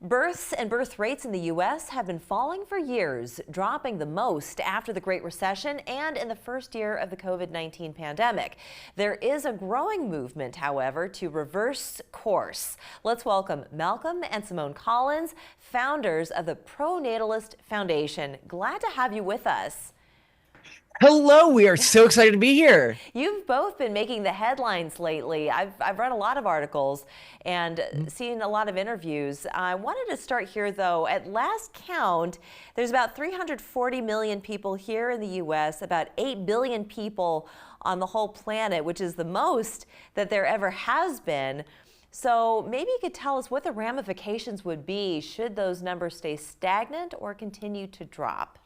Births and birth rates in the U.S. have been falling for years, dropping the most after the Great Recession and in the first year of the COVID-19 pandemic. There is a growing movement, however, to reverse course. Let's welcome Malcolm and Simone Collins, founders of the Pronatalist Foundation. Glad to have you with us. Hello, we are so excited to be here. You've both been making the headlines lately. I've read a lot of articles and seen a lot of interviews. I wanted to start here, though. At last count, there's about 340 million people here in the U.S., about 8 billion people on the whole planet, which is the most that there ever has been. So maybe you could tell us what the ramifications would be should those numbers stay stagnant or continue to drop.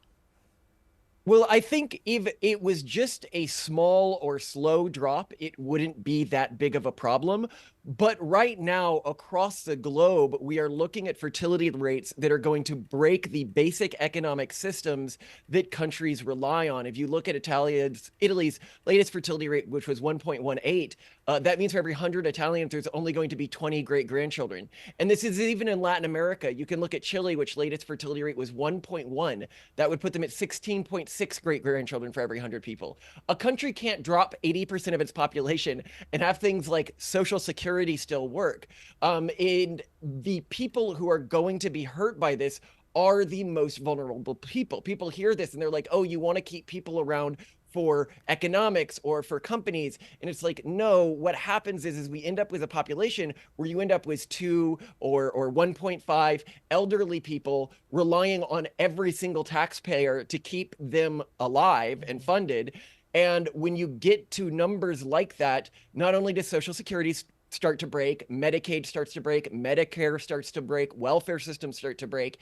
Well, I think if it was just a small or slow drop, it wouldn't be that big of a problem. But right now, across the globe, we are looking at fertility rates that are going to break the basic economic systems that countries rely on. If you look at Italy's latest fertility rate, which was 1.18, that means for every 100 Italians, there's only going to be 20 great-grandchildren. And this is even in Latin America. You can look at Chile, which latest fertility rate was 1.1. That would put them at 16.6 great-grandchildren for every 100 people. A country can't drop 80% of its population and have things like Social Security still work. And the people who are going to be hurt by this are the most vulnerable people. People hear this and they're like, oh, you want to keep people around for economics or for companies. And it's like, no, what happens is we end up with a population where you end up with 2 or 1.5 elderly people relying on every single taxpayer to keep them alive and funded. And when you get to numbers like that, not only does Social Security start to break, Medicaid starts to break, Medicare starts to break, welfare systems start to break,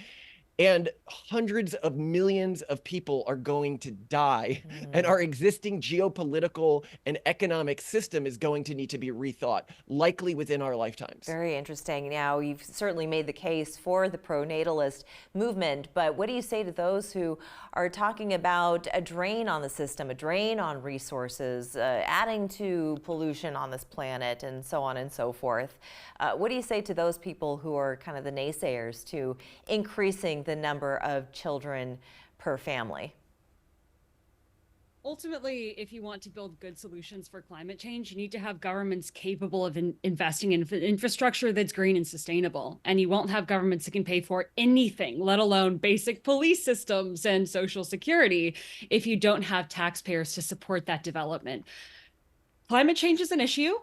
and hundreds of millions of people are going to die. And our existing geopolitical and economic system is going to need to be rethought, likely within our lifetimes. Very interesting. Now, you've certainly made the case for the pronatalist movement, but what do you say to those who are talking about a drain on the system, a drain on resources, adding to pollution on this planet, and so on and so forth? What do you say to those people who are kind of the naysayers to increasing the number of children per family? Ultimately, if you want to build good solutions for climate change, you need to have governments capable of investing in infrastructure that's green and sustainable. And you won't have governments that can pay for anything, let alone basic police systems and Social Security, if you don't have taxpayers to support that development. Climate change is an issue.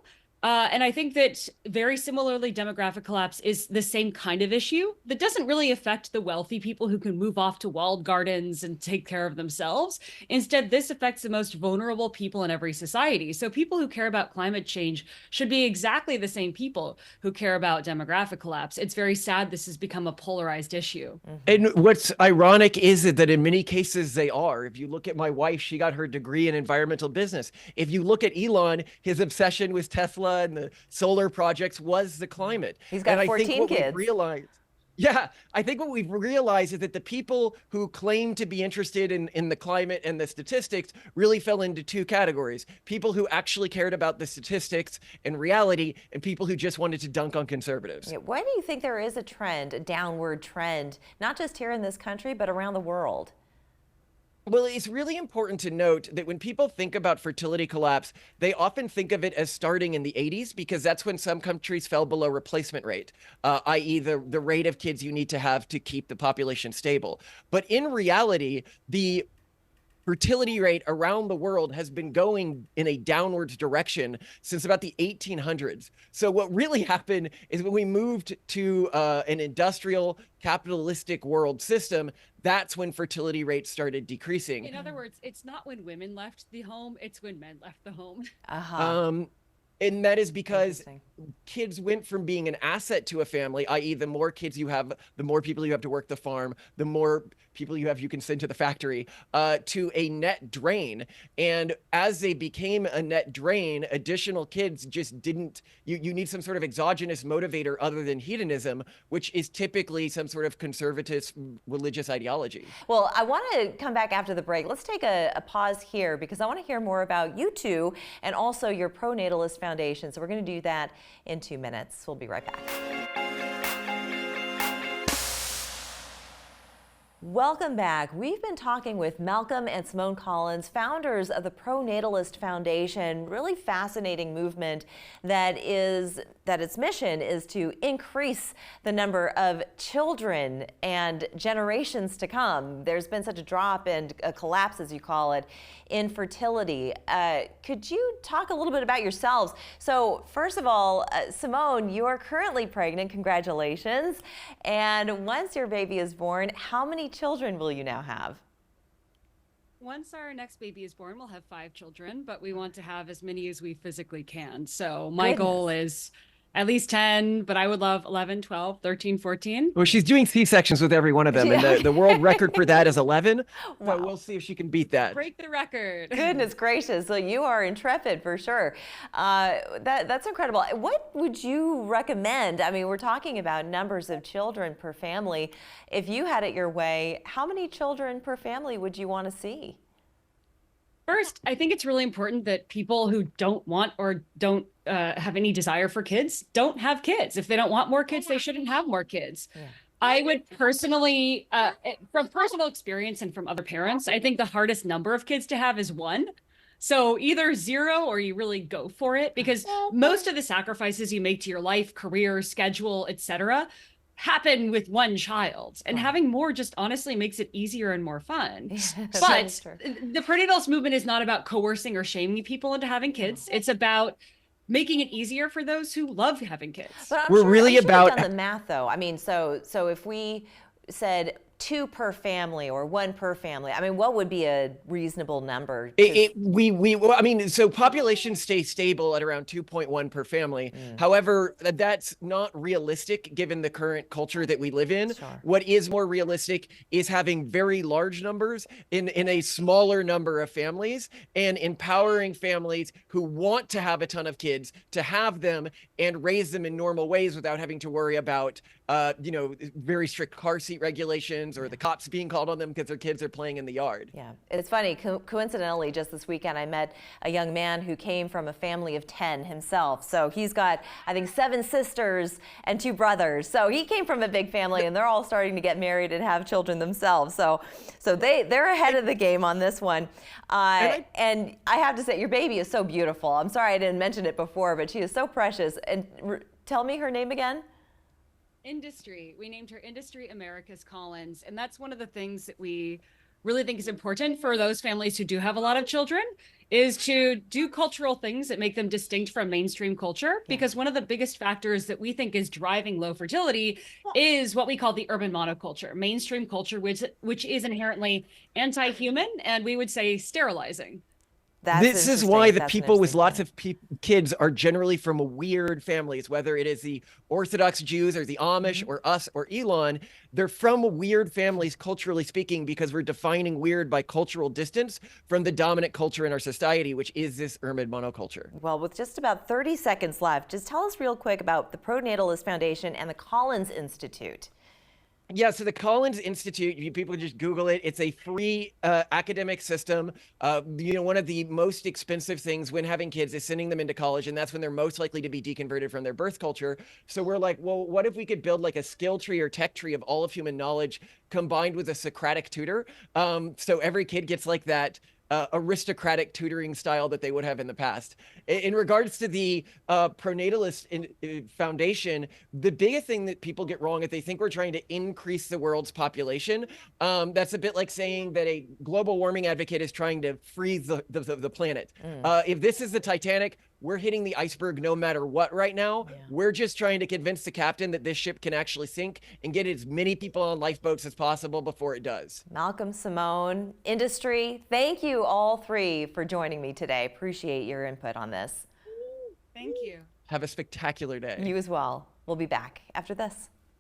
And I think that very similarly, demographic collapse is the same kind of issue that doesn't really affect the wealthy people who can move off to walled gardens and take care of themselves. Instead, this affects the most vulnerable people in every society. So people who care about climate change should be exactly the same people who care about demographic collapse. It's very sad this has become a polarized issue. And what's ironic is that in many cases they are. If you look at my wife, she got her degree in environmental business. If you look at Elon, his obsession with Tesla and the solar projects was the climate. He's got 14 kids. I think what we've realized is that the people who claim to be interested in the climate and the statistics really fell into 2 categories. People who actually cared about the statistics and reality, and people who just wanted to dunk on conservatives. Yeah, why do you think there is a trend, a downward trend, not just here in this country, but around the world? Well, it's really important to note that when people think about fertility collapse, they often think of it as starting in the 80s, because that's when some countries fell below replacement rate, i.e. the rate of kids you need to have to keep the population stable. But in reality, the fertility rate around the world has been going in a downwards direction since about the 1800s. So what really happened is when we moved to an industrial capitalistic world system, that's when fertility rates started decreasing. In other words, it's not when women left the home, it's when men left the home. And that is because kids went from being an asset to a family, i.e. the more kids you have, the more people you have to work the farm, the more people you have you can send to the factory, to a net drain. And as they became a net drain, additional kids just didn't, you need some sort of exogenous motivator other than hedonism, which is typically some sort of conservative religious ideology. Well, I want to come back after the break. Let's take a pause here because I want to hear more about you two and also your Pronatalist Foundation. So we're going to do that in 2 minutes. We'll be right back. welcome back. We've been talking with Malcolm and Simone Collins, founders of the Pronatalist Foundation, really fascinating movement that its mission is to increase the number of children and generations to come. There's been such a drop and a collapse, as you call it, in fertility. Could you talk a little bit about yourselves? So first of all, Simone, you are currently pregnant. Congratulations. And once your baby is born, how many children will you now have? Once our next baby is born, we'll have 5 children, but we want to have as many as we physically can. So my goal is at least 10, but I would love 11, 12, 13, 14. Well, she's doing C-sections with every one of them, and the world record for that is 11. Wow. So we'll see if she can beat that. Break the record. Goodness gracious. So you are intrepid for sure. That's incredible. What would you recommend? I mean, we're talking about numbers of children per family. If you had it your way, how many children per family would you want to see? First, I think it's really important that people who don't want or don't have any desire for kids don't have kids. If they don't want more kids, they shouldn't have more kids. Yeah. I would personally, from personal experience and from other parents, I think the hardest number of kids to have is 1. So either 0 or you really go for it, because most of the sacrifices you make to your life, career, schedule, etc., happen with 1 child, and having more just honestly makes it easier and more fun. But the Pronatalist movement is not about coercing or shaming people into having kids. It's about making it easier for those who love having kids. But I'm sure done the math though. I mean, so if we said 2 per family or 1 per family, I mean, what would be a reasonable number? I mean, so population stays stable at around 2.1 per family. However, that's not realistic given the current culture that we live in. Sure. What is more realistic is having very large numbers in a smaller number of families, and empowering families who want to have a ton of kids to have them and raise them in normal ways without having to worry about very strict car seat regulations or the cops being called on them because their kids are playing in the yard. Yeah, it's funny. Coincidentally, just this weekend, I met a young man who came from a family of 10 himself. So he's got, I think, 7 sisters and 2 brothers. So he came from a big family, and they're all starting to get married and have children themselves. So they're ahead of the game on this one. And I have to say, your baby is so beautiful. I'm sorry I didn't mention it before, but she is so precious. And tell me her name again. Industry. We named her Industry America's Collins. And that's one of the things that we really think is important for those families who do have a lot of children, is to do cultural things that make them distinct from mainstream culture. Because one of the biggest factors that we think is driving low fertility is what we call the urban monoculture, mainstream culture, which is inherently anti-human, and we would say sterilizing. This is why the people with lots of kids are generally from weird families, whether it is the Orthodox Jews or the Amish or us or Elon. They're from weird families, culturally speaking, because we're defining weird by cultural distance from the dominant culture in our society, which is this urban monoculture. Well, with just about 30 seconds left, just tell us real quick about the Pronatalist Foundation and the Collins Institute. Yeah, so the Collins Institute, people can just Google it. It's a free academic system. One of the most expensive things when having kids is sending them into college, and that's when they're most likely to be deconverted from their birth culture. So we're like, well, what if we could build like a skill tree or tech tree of all of human knowledge combined with a Socratic tutor? So every kid gets like that aristocratic tutoring style that they would have in the past. In regards to the Pronatalist Foundation, the biggest thing that people get wrong is they think we're trying to increase the world's population. That's a bit like saying that a global warming advocate is trying to freeze the planet. If this is the Titanic, we're hitting the iceberg no matter what right now. Yeah. We're just trying to convince the captain that this ship can actually sink and get as many people on lifeboats as possible before it does. Malcolm, Simone, Industry, thank you all 3 for joining me today. Appreciate your input on this. Thank you. Have a spectacular day. You as well. We'll be back after this.